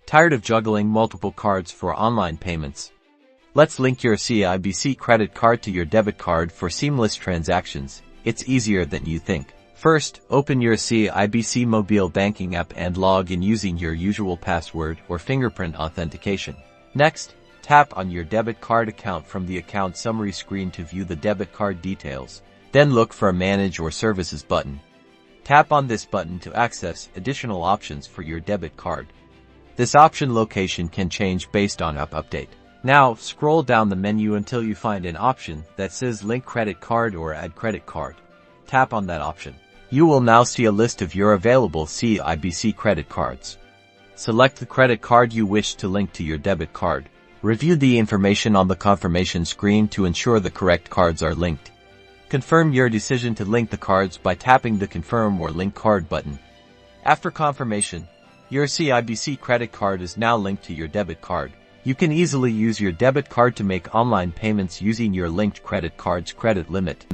Tired of juggling multiple cards for online payments? Let's link your Cibc credit card to your debit card for seamless transactions. It's easier than you think. First, open your Cibc mobile banking app and log in using your usual password or fingerprint authentication. Next, tap on your debit card account from the account summary screen to view the debit card details. Then look for a Manage or Services button. Tap on this button to access additional options for your debit card. This option location can change based on app update. Now, scroll down the menu until you find an option that says Link Credit Card or Add Credit Card. Tap on that option. You will now see a list of your available Cibc credit cards. Select the credit card you wish to link to your debit card. Review the information on the confirmation screen to ensure the correct cards are linked. Confirm your decision to link the cards by tapping the Confirm or Link Card button. After confirmation, your Cibc credit card is now linked to your debit card. You can easily use your debit card to make online payments using your linked credit card's credit limit.